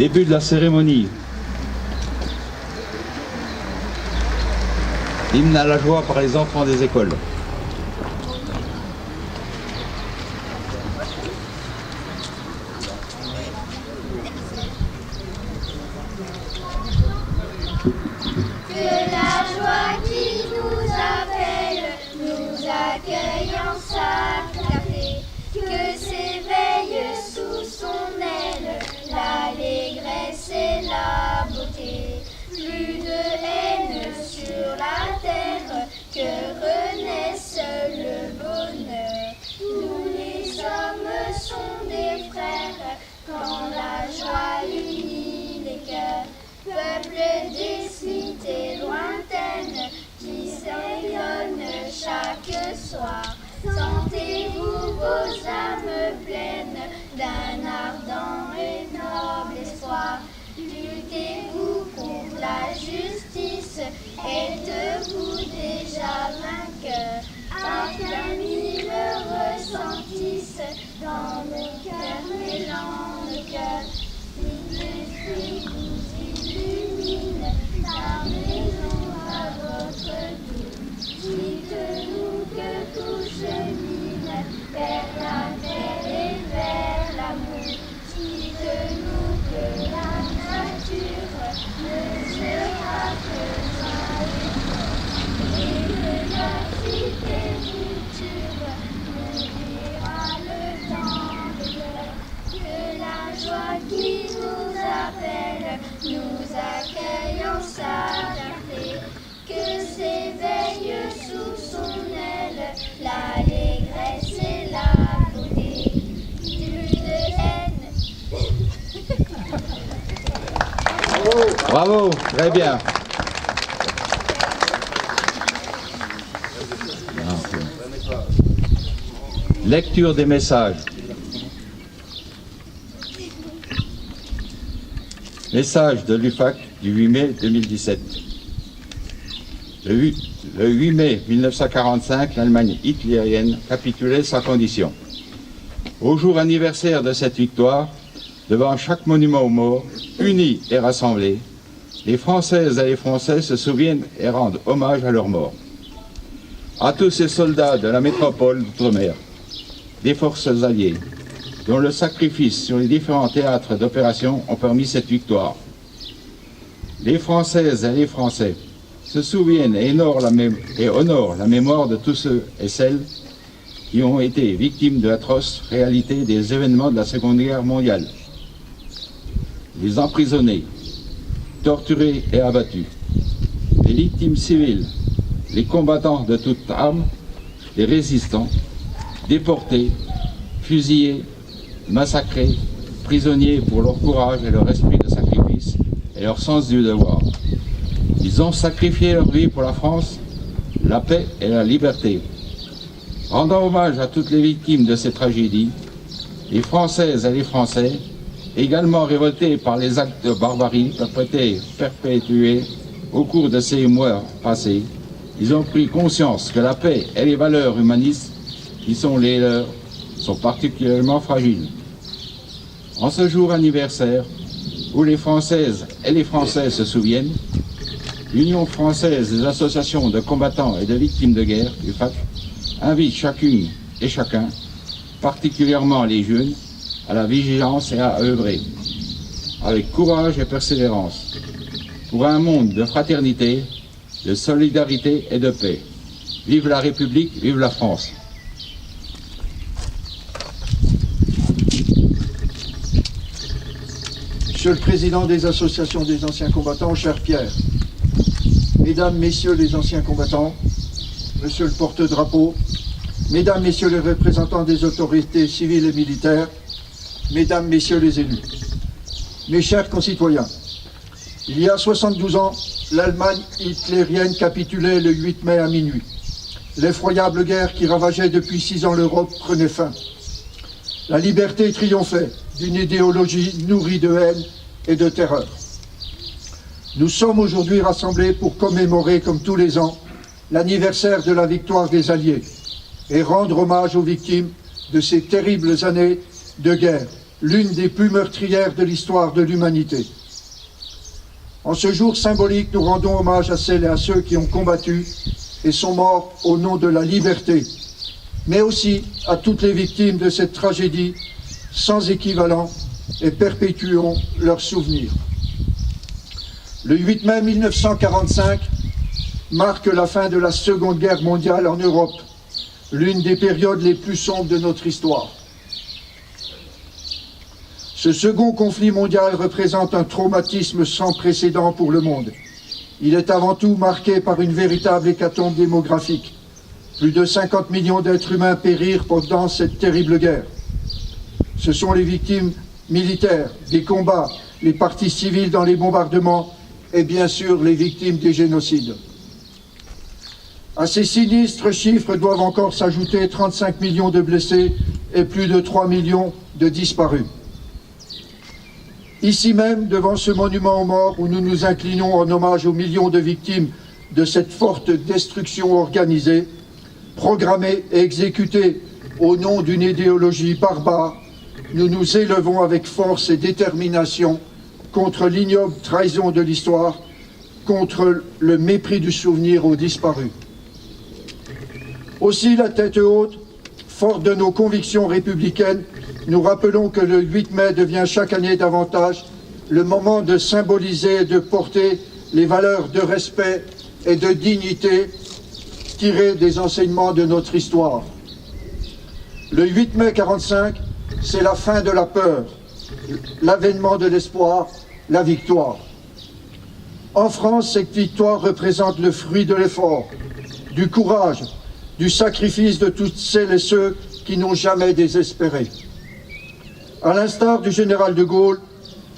Début de la cérémonie. Hymne à la joie par les enfants des écoles. Sentez-vous vos âmes pleines d'un ardent et noble espoir. Luttez-vous contre la justice, êtes-vous déjà vainqueur, afin qu'ils le ressentissent dans nos cœurs, mêlant nos cœurs. Si l'esprit vous illumine, la maison à votre tour. Dites-nous que tout chemine vers la terre et vers l'amour. Dites-nous que la nature ne sera que joie et que la cité future nous dira le temps de l'heure. Que la joie qui nous appelle nous accueille en sa clarté. Que s'éveille sous son aile l'allégresse et la beauté. Plus de haine. Bravo, très bien. Lecture des messages. Message de l'UFAC du 8 mai 2017. Le 8 mai 1945, l'Allemagne hitlérienne capitulait sans condition. Au jour anniversaire de cette victoire, devant chaque monument aux morts, unis et rassemblés, les Françaises et les Français se souviennent et rendent hommage à leurs morts. À tous ces soldats de la métropole d'Outre-mer, des forces alliées, dont le sacrifice sur les différents théâtres d'opération ont permis cette victoire. Les Françaises et les Français se souviennent et honorent la mémoire de tous ceux et celles qui ont été victimes de l'atroce réalité des événements de la Seconde Guerre mondiale. Les emprisonnés, torturés et abattus, les victimes civiles, les combattants de toute arme, les résistants, déportés, fusillés, massacrés, prisonniers pour leur courage et leur esprit de sacrifice et leur sens du devoir. Ils ont sacrifié leur vie pour la France, la paix et la liberté. Rendant hommage à toutes les victimes de ces tragédies, les Françaises et les Français, également révoltés par les actes de barbarie perpétués au cours de ces mois passés, ils ont pris conscience que la paix et les valeurs humanistes qui sont les leurs sont particulièrement fragiles. En ce jour anniversaire, où les Françaises et les Français se souviennent, l'Union française des associations de combattants et de victimes de guerre, UFAC, invite chacune et chacun, particulièrement les jeunes, à la vigilance et à œuvrer, avec courage et persévérance, pour un monde de fraternité, de solidarité et de paix. Vive la République, vive la France. Monsieur le Président des associations des anciens combattants, cher Pierre, Mesdames, Messieurs les anciens combattants, Monsieur le porte-drapeau, Mesdames, Messieurs les représentants des autorités civiles et militaires, Mesdames, Messieurs les élus, mes chers concitoyens, il y a 72 ans, l'Allemagne hitlérienne capitulait le 8 mai à minuit. L'effroyable guerre qui ravageait depuis 6 ans l'Europe prenait fin. La liberté triomphait d'une idéologie nourrie de haine et de terreur. Nous sommes aujourd'hui rassemblés pour commémorer, comme tous les ans, l'anniversaire de la victoire des Alliés et rendre hommage aux victimes de ces terribles années de guerre, l'une des plus meurtrières de l'histoire de l'humanité. En ce jour symbolique, nous rendons hommage à celles et à ceux qui ont combattu et sont morts au nom de la liberté, mais aussi à toutes les victimes de cette tragédie sans équivalent, et perpétuons leurs souvenirs. Le 8 mai 1945 marque la fin de la Seconde Guerre mondiale en Europe, l'une des périodes les plus sombres de notre histoire. Ce second conflit mondial représente un traumatisme sans précédent pour le monde. Il est avant tout marqué par une véritable hécatombe démographique. Plus de 50 millions d'êtres humains périrent pendant cette terrible guerre. Ce sont les victimes militaires, des combats, les parties civiles dans les bombardements et bien sûr les victimes des génocides. À ces sinistres chiffres doivent encore s'ajouter 35 millions de blessés et plus de 3 millions de disparus. Ici même, devant ce monument aux morts, où nous nous inclinons en hommage aux millions de victimes de cette forte destruction organisée, programmée et exécutée au nom d'une idéologie barbare, nous nous élevons avec force et détermination contre l'ignoble trahison de l'histoire, contre le mépris du souvenir aux disparus. Aussi, la tête haute, forte de nos convictions républicaines, nous rappelons que le 8 mai devient chaque année davantage le moment de symboliser et de porter les valeurs de respect et de dignité tirées des enseignements de notre histoire. Le 8 mai 1945, c'est la fin de la peur, l'avènement de l'espoir, la victoire. En France, cette victoire représente le fruit de l'effort, du courage, du sacrifice de toutes celles et ceux qui n'ont jamais désespéré. À l'instar du général de Gaulle,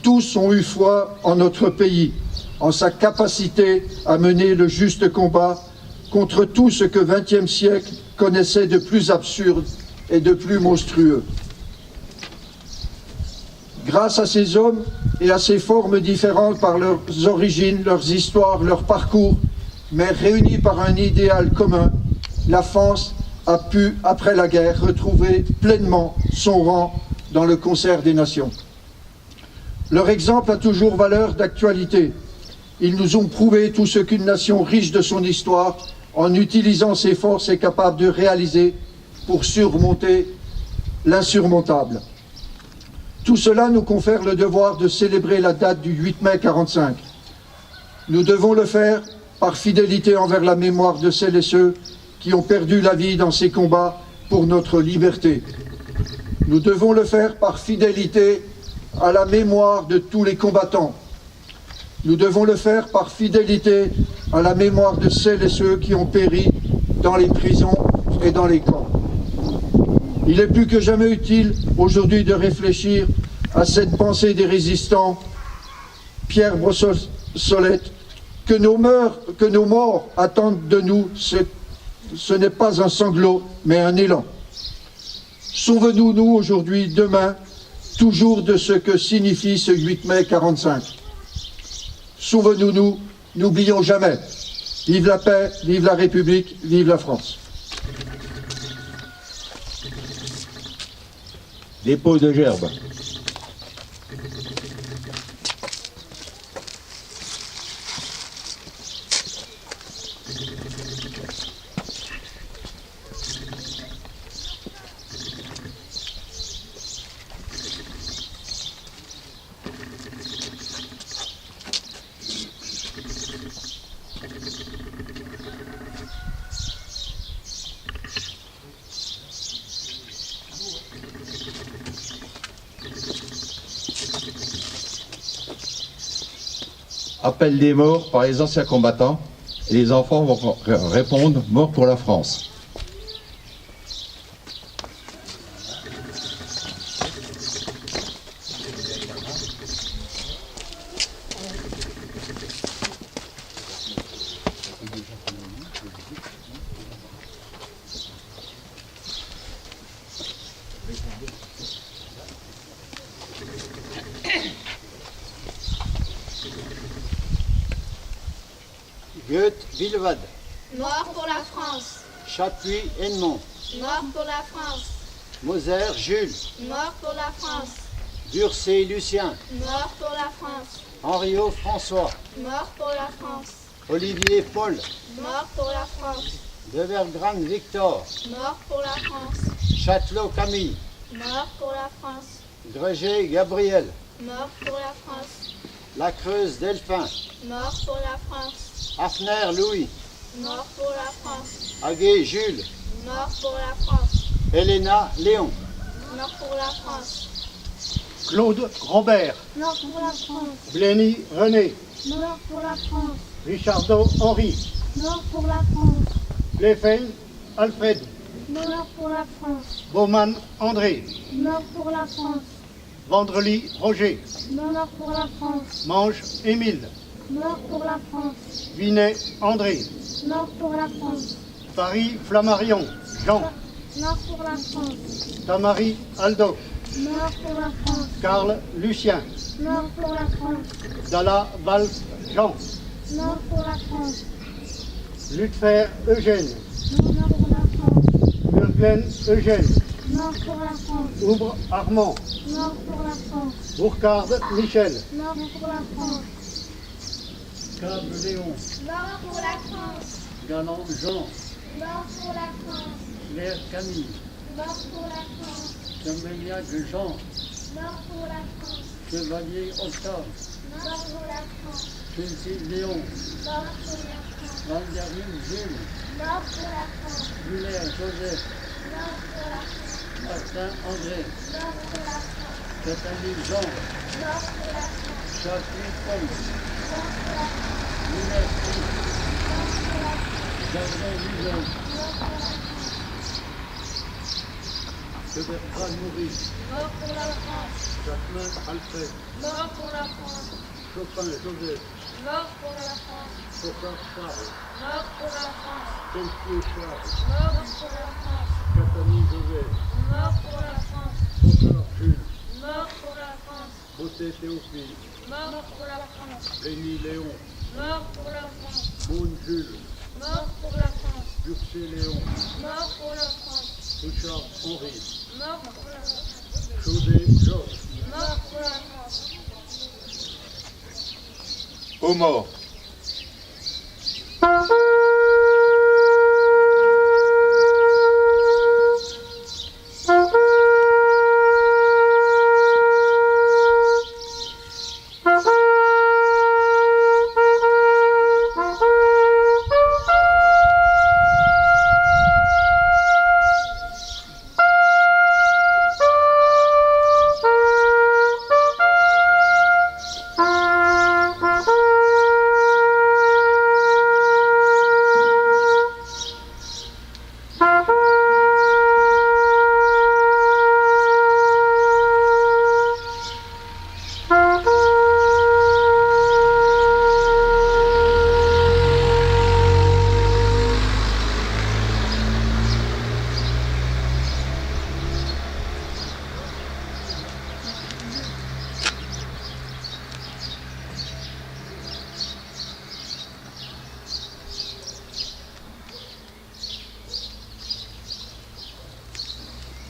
tous ont eu foi en notre pays, en sa capacité à mener le juste combat contre tout ce que le XXe siècle connaissait de plus absurde et de plus monstrueux. Grâce à ces hommes et à ces formes différentes par leurs origines, leurs histoires, leurs parcours, mais réunis par un idéal commun, la France a pu, après la guerre, retrouver pleinement son rang dans le concert des nations. Leur exemple a toujours valeur d'actualité. Ils nous ont prouvé tout ce qu'une nation riche de son histoire, en utilisant ses forces, est capable de réaliser pour surmonter l'insurmontable. Tout cela nous confère le devoir de célébrer la date du 8 mai 1945. Nous devons le faire par fidélité envers la mémoire de celles et ceux qui ont perdu la vie dans ces combats pour notre liberté. Nous devons le faire par fidélité à la mémoire de tous les combattants. Nous devons le faire par fidélité à la mémoire de celles et ceux qui ont péri dans les prisons et dans les camps. Il est plus que jamais utile aujourd'hui de réfléchir à cette pensée des résistants, Pierre Brossolette, que nos morts attendent de nous, ce n'est pas un sanglot, mais un élan. Sauvons-nous aujourd'hui, demain, toujours de ce que signifie ce 8 mai 1945. Sauvons-nous, n'oublions jamais. Vive la paix, vive la République, vive la France. Dépôt de gerbes. Appel des morts par les anciens combattants, et les enfants vont répondre « Mort pour la France ». Goethe, Villevade, Mort pour la France. Chapuis, Edmond, Mort pour la France. Moser, Jules, Mort pour la France. Durcé Lucien, Mort pour la France. Henriot François, Mort pour la France. Olivier Paul, Mort pour la France. Devergrande Victor, Mort pour la France. Châtelot Camille, Mort pour la France. Greger Gabriel, Mort pour la France. La Creuse Delphin, Mort pour la France. Hafner Louis, Mort pour la France. Aguet Jules, Mort pour la France. Helena Léon, Mort pour la France. Claude Robert, Mort pour la France. Blény René, Mort pour la France. Richardot Henri, Mort pour la France. Lefebvre Alfred, Mort pour la France. Baumann André, Mort pour la France. Vandrely Roger, Mort pour la France. Manche Émile, Mort pour la France. Vinet André, Mort pour la France. Paris Flammarion, Jean, Mort pour la France. Tamari Aldo, Mort pour la France. Karl Lucien, Mort pour la France. Dalla Valls Jean, Mort pour la France. Lutfer Eugène, Mort pour la France. Burglen Eugène, Mort pour la France. Oubre Armand, Mort pour la France. Bourcard Michel, Mort pour la France. Cable Léon, Mort pour la France. Galant Jean, Mort pour la France. Claire Camille, Mort pour la France. Chambéliac Jean, Mort pour la France. Chevalier Octave, Mort pour la France. Chelsea Léon, Mort pour la France. Valgarine Gilles, Mort pour la France. Muller Joseph, Mort pour la France. Martin André, Mort pour la France. Catherine Jean, Mort pour la France. Jacques Paul, Mort pour la France. Muller Philippe, Mort pour la France. Gabriel Luzon, Mort pour la France. Bertrand Maurice, Mort pour la France. Jacquemin Alfred, Mort pour la France. Chopin Joseph, Mort pour la France. Chopin Charles, Mort pour la France. Pelletier Charles, Mort pour la France. Catherine Joseph, Mort pour la France. Bocard Jules, Mort pour la France. Beauté Théophile, Mort pour la France. Lény Léon, Mort pour la France. Beaune Jules, Mort pour la France. Durcé Léon, Mort pour la France. Richard Henri, Mort pour la France. Chaudet Georges, Mort pour la France. Aux morts.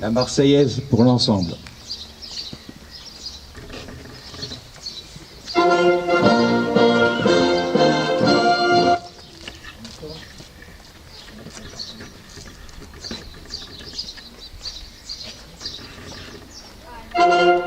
La Marseillaise pour l'ensemble. Dans la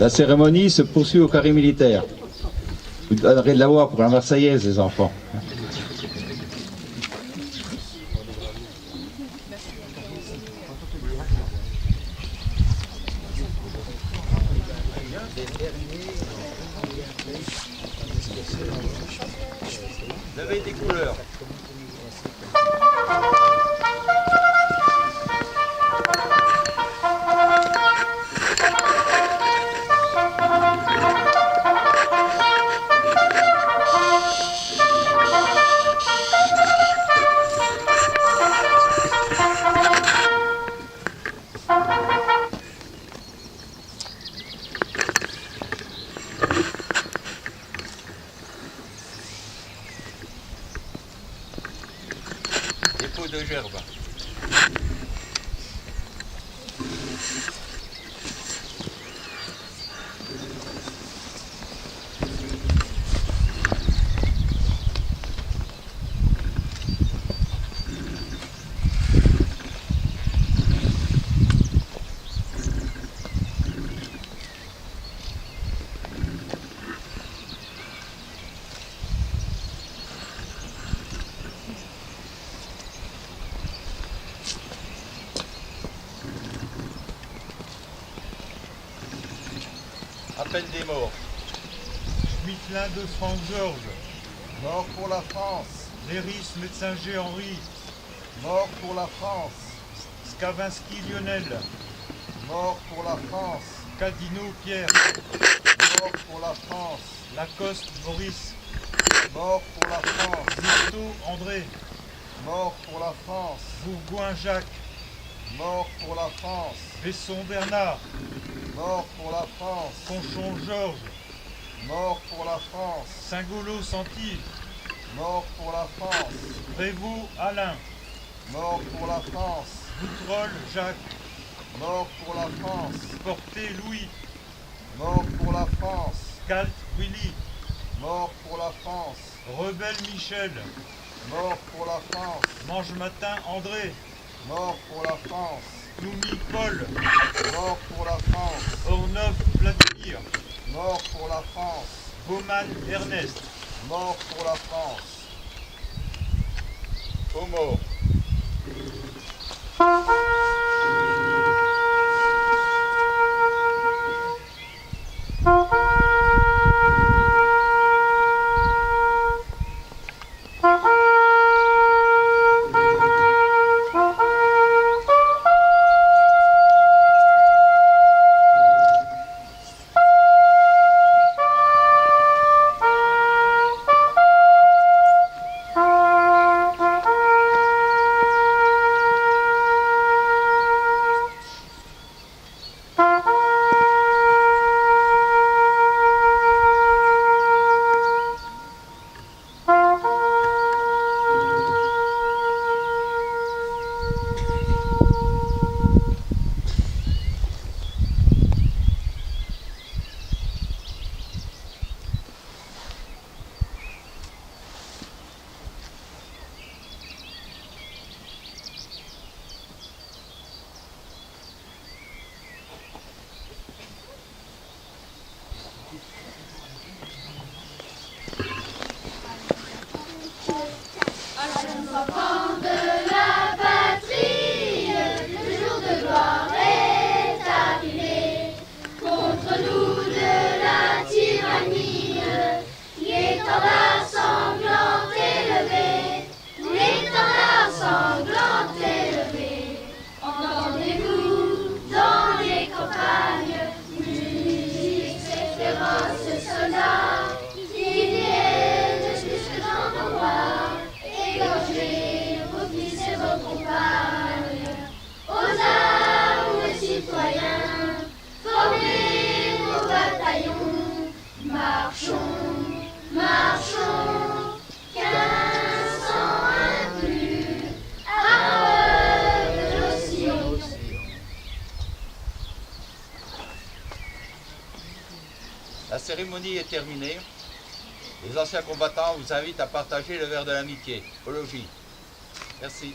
La cérémonie se poursuit au carré militaire. Vous donnerez de la voix pour la Marseillaise, les enfants. Levez des couleurs. Dépôt de gerbe. Appel des morts. Schmittlin de Franck Georges, mort pour la France. Léris Metzinger Henri, mort pour la France. Skavinski Lionel, mort pour la France. Cadino Pierre, mort pour la France. Lacoste Maurice, mort pour la France. Zito André, mort pour la France. Bourgoin Jacques, mort pour la France. Besson Bernard, mort pour la France. Conchon Georges, mort pour la France. Saint-Golo Santi, mort pour la France. Prévost Alain, mort pour la France. Boutrol Jacques, mort pour la France. Porté Louis, mort pour la France. Calt Willy, mort pour la France. Rebelle Michel, mort pour la France. Mange-Matin André, mort pour la France. Noumi Paul, mort pour la France. Ornov Vladimir, mort pour la France. Baumann Ernest, mort pour la France. Homo. La cérémonie est terminée. Les anciens combattants vous invitent à partager le verre de l'amitié. Au logis. Merci.